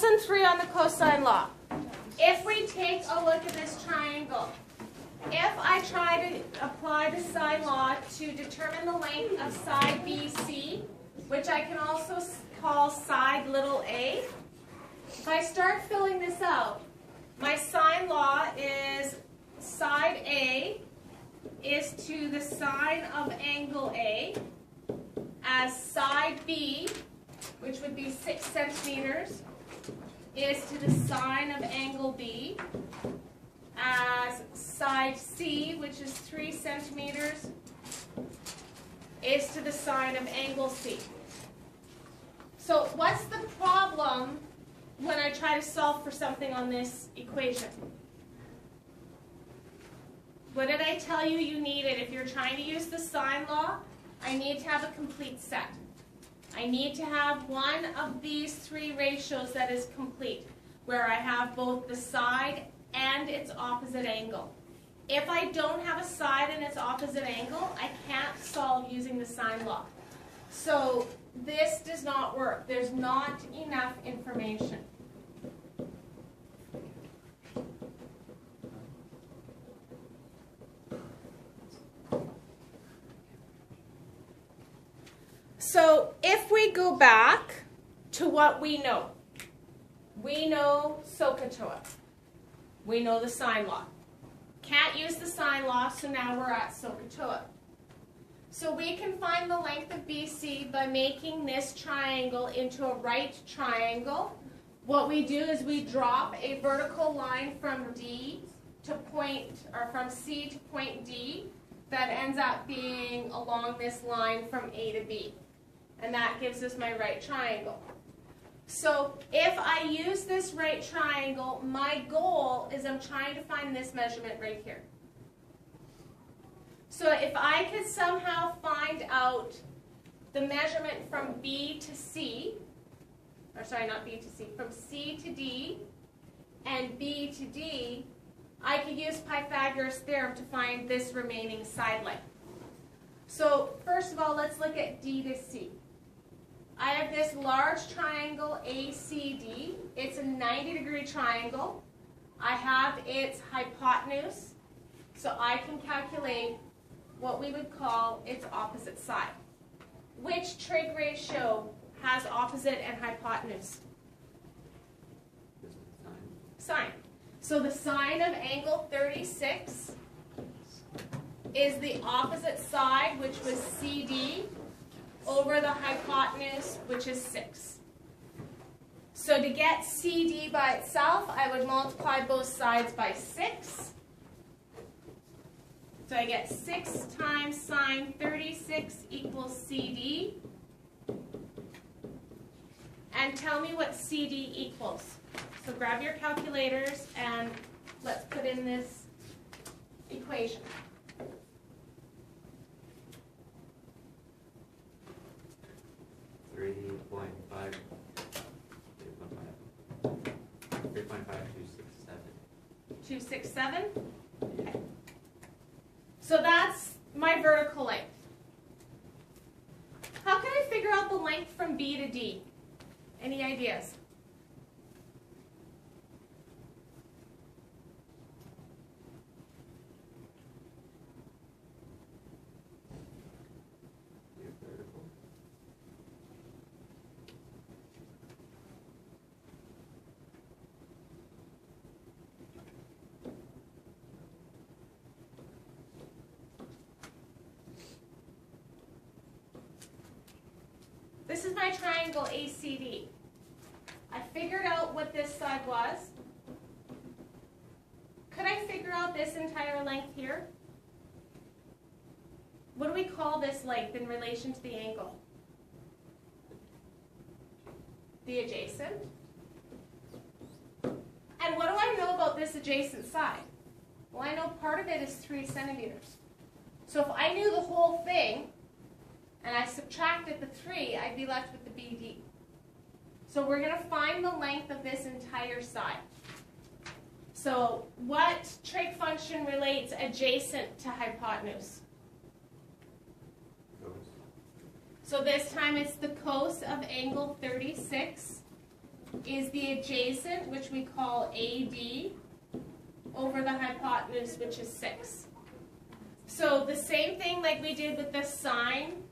Lesson 3 on the cosine law. If we take a look at this triangle, if I try to apply the sine law to determine the length of side BC, which I can also call side little a, if I start filling this out, my sine law is side A is to the sine of angle A as side B, which would be 6 centimeters, is to the sine of angle B, as side C, which is 3 centimeters, is to the sine of angle C. So what's the problem when I try to solve for something on this equation? What did I tell you you needed? If you're trying to use the sine law, I need to have a complete set. I need to have one of these three ratios that is complete, where I have both the side and its opposite angle. If I don't have a side and its opposite angle, I can't solve using the sine law. So this does not work. There's not enough information. So if we go back to what we know SOHCAHTOA. We know the sine law. Can't use the sine law, so now we're at SOHCAHTOA. So we can find the length of BC by making this triangle into a right triangle. What we do is we drop a vertical line from D to point, or from C to point D, that ends up being along this line from A to B. And that gives us my right triangle. So if I use this right triangle, my goal is I'm trying to find this measurement right here. So if I could somehow find out the measurement from B to C, or sorry, not B to C, from C to D and B to D, I could use Pythagoras' theorem to find this remaining side length. So first of all, let's look at D to C. I have this large triangle ACD. It's a 90-degree triangle. I have its hypotenuse, so I can calculate what we would call its opposite side. Which trig ratio has opposite and hypotenuse? Sine. So the sine of angle 36 is the opposite side, which was CD, over the hypotenuse, which is 6. So to get CD by itself, I would multiply both sides by 6. So I get 6 times sine 36 equals CD. And tell me what CD equals. So grab your calculators and let's put in this equation. Two, 6, 7. Okay. So that's my vertical length. How can I figure out the length from B to D? Any ideas? This is my triangle ACD. I figured out what this side was. Could I figure out this entire length here? What do we call this length in relation to the angle? The adjacent. And what do I know about this adjacent side? Well, I know part of it is 3 centimeters. So if I knew the whole thing, and I subtracted the 3, I'd be left with the BD. So we're going to find the length of this entire side. So what trig function relates adjacent to hypotenuse? So this time it's the cos of angle 36 is the adjacent, which we call AD, over the hypotenuse, which is 6. So the same thing like we did with the sine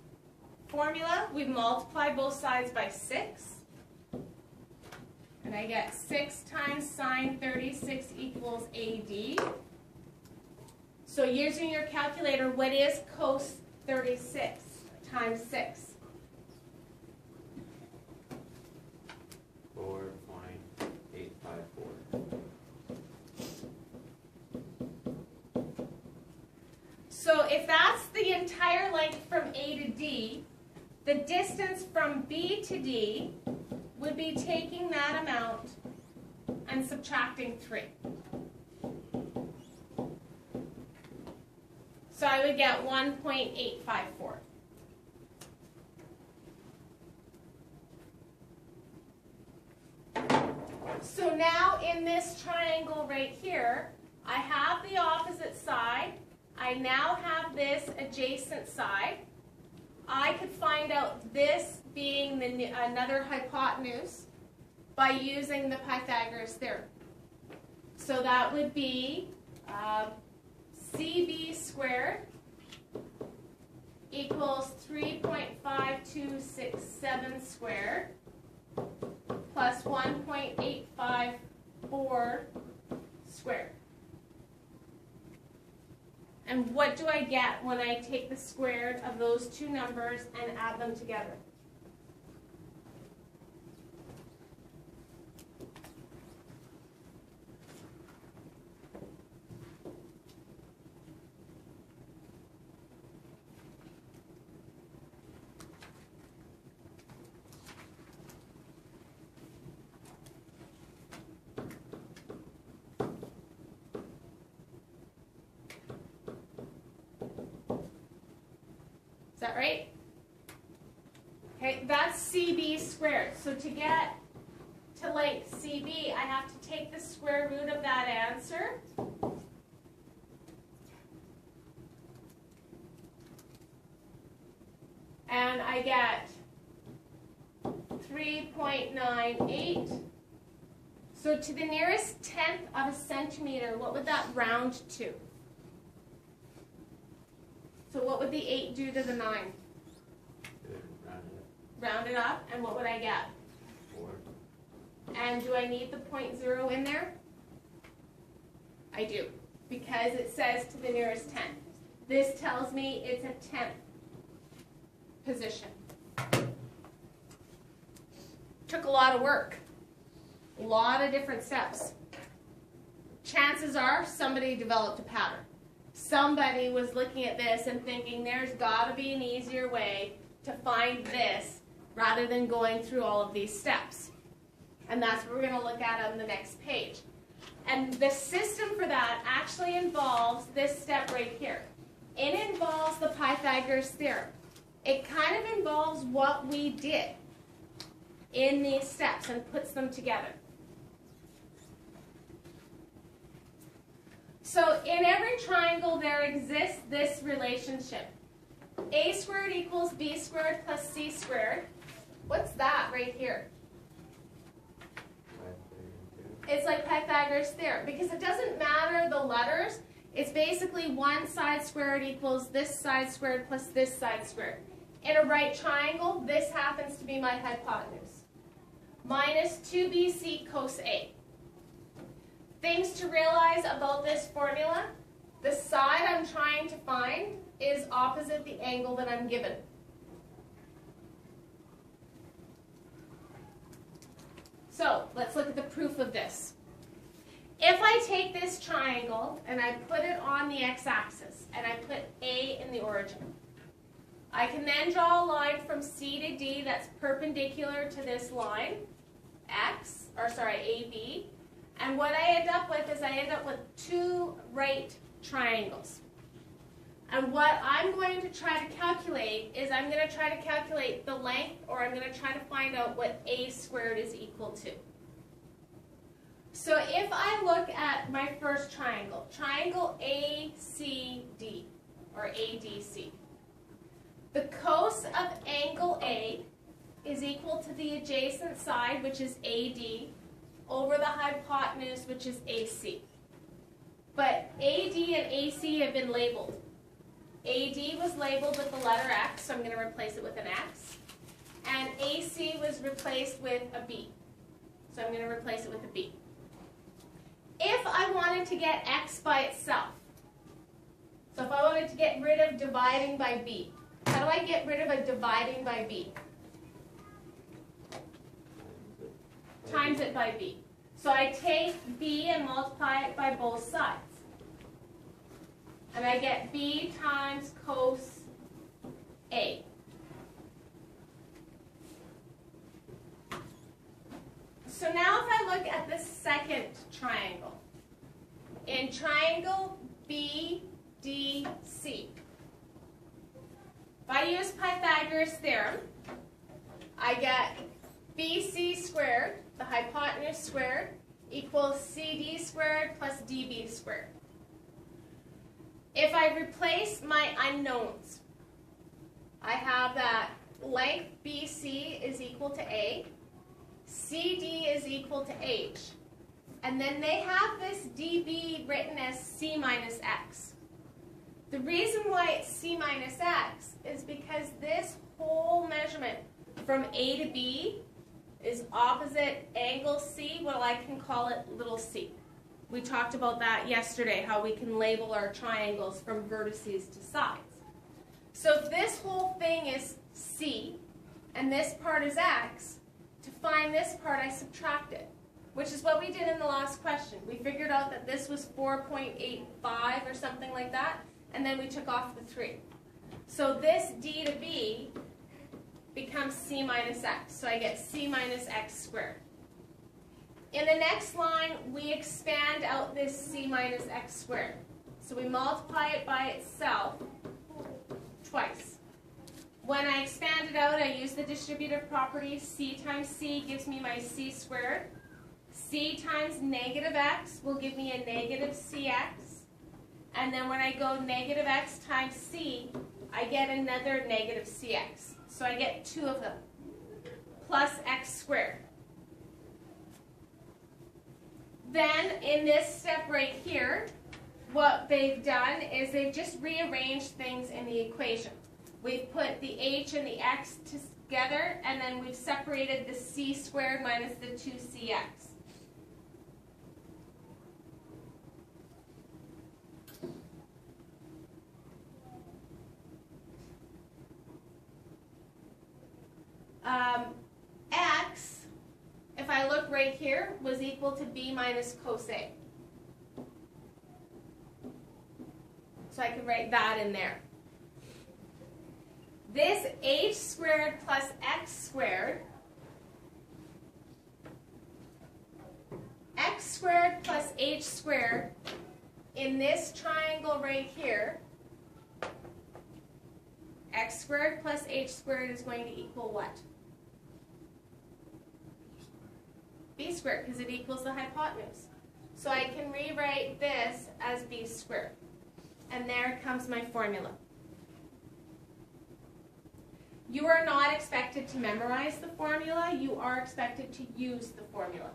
formula, we multiply both sides by 6. And I get 6 times sine 36 equals AD. So using your calculator, what is cos 36 times 6? 4.854. So if that's the entire length from A to D, the distance from B to D would be taking that amount and subtracting 3. So I would get 1.854. So now in this triangle right here, I have the opposite side. I now have this adjacent side. I could find out this being another hypotenuse by using the Pythagoras theorem. So that would be CB squared equals 3.5267 squared plus 1.854 squared. And what do I get when I take the square of those two numbers and add them together? Is that right? Okay, that's CB squared. So to get to length CB, I have to take the square root of that answer. And I get 3.98. So to the nearest tenth of a centimeter, what would that round to? So what would the 8 do to the 9? Round it up, and what would I get? 4. And do I need the 0.0 in there? I do, because it says to the nearest tenth. This tells me it's a 10th position. Took a lot of work, a lot of different steps. Chances are somebody developed a pattern. Somebody was looking at this and thinking there's got to be an easier way to find this rather than going through all of these steps. And that's what we're going to look at on the next page. And the system for that actually involves this step right here. It involves the Pythagoras theorem. It kind of involves what we did in these steps and puts them together. So in every triangle there exists this relationship. A squared equals B squared plus C squared. What's that right here? It's like Pythagoras theorem because it doesn't matter the letters. It's basically one side squared equals this side squared plus this side squared. In a right triangle, this happens to be my hypotenuse. Minus 2BC cos A. Things to realize about this formula, the side I'm trying to find is opposite the angle that I'm given. So let's look at the proof of this. If I take this triangle and I put it on the x-axis and I put A in the origin, I can then draw a line from C to D that's perpendicular to this line, AB. And what I end up with is I end up with two right triangles. And what I'm going to try to calculate is I'm going to try to calculate the length, or I'm going to try to find out what A squared is equal to. So if I look at my first triangle, triangle ACD, or ADC, the cos of angle A is equal to the adjacent side, which is AD, over the hypotenuse, which is AC. But AD and AC have been labeled. AD was labeled with the letter X, so I'm going to replace it with an X. And AC was replaced with a B. So I'm going to replace it with a B. If I wanted to get X by itself, so if I wanted to get rid of dividing by B, how do I get rid of a dividing by B? Times it by B. So I take B and multiply it by both sides. And I get B times cos A. So now if I look at the second triangle, in triangle BDC, if I use Pythagoras' theorem, I get BC squared, the hypotenuse squared, equals CD squared plus DB squared. If I replace my unknowns, I have that length BC is equal to A, CD is equal to H, and then they have this DB written as C minus X. The reason why it's C minus X is because this whole measurement from A to B is opposite angle C, well, I can call it little c. We talked about that yesterday, how we can label our triangles from vertices to sides. So if this whole thing is C, and this part is X, to find this part I subtract it, which is what we did in the last question. We figured out that this was 4.85 or something like that, and then we took off the 3. So this D to B becomes C minus X, so I get C minus X squared. In the next line, we expand out this C minus X squared. So we multiply it by itself twice. When I expand it out, I use the distributive property. C times C gives me my C squared. C times negative X will give me a negative CX. And then when I go negative X times C, I get another negative CX. So I get 2 of them, plus X squared. Then in this step right here, what they've done is they've just rearranged things in the equation. We've put the H and the X together, and then we've separated the C squared minus the 2CX. X, if I look right here, was equal to B minus cos A. So I could write that in there. This H squared plus X squared, X squared plus H squared, in this triangle right here, X squared plus H squared is going to equal what? B squared, because it equals the hypotenuse. So I can rewrite this as B squared. And there comes my formula. You are not expected to memorize the formula. You are expected to use the formula.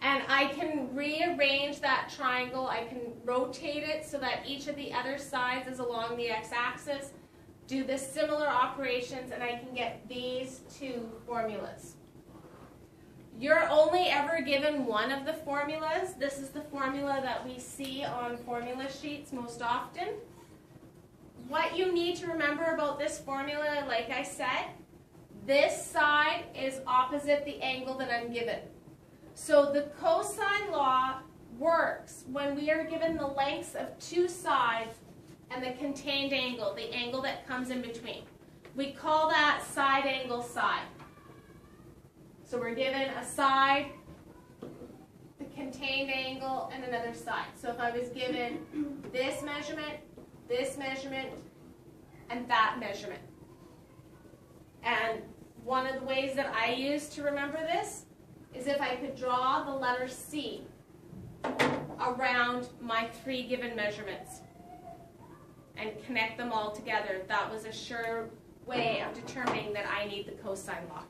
And I can rearrange that triangle. I can rotate it so that each of the other sides is along the x-axis. Do the similar operations, and I can get these 2 formulas. You're only ever given one of the formulas. This is the formula that we see on formula sheets most often. What you need to remember about this formula, like I said, this side is opposite the angle that I'm given. So the cosine law works when we are given the lengths of 2 sides and the contained angle, the angle that comes in between. We call that side angle side. So we're given a side, the contained angle, and another side. So if I was given this measurement, and that measurement. And one of the ways that I use to remember this is if I could draw the letter C around my 3 given measurements and connect them all together. That was a sure way of determining that I need the cosine law.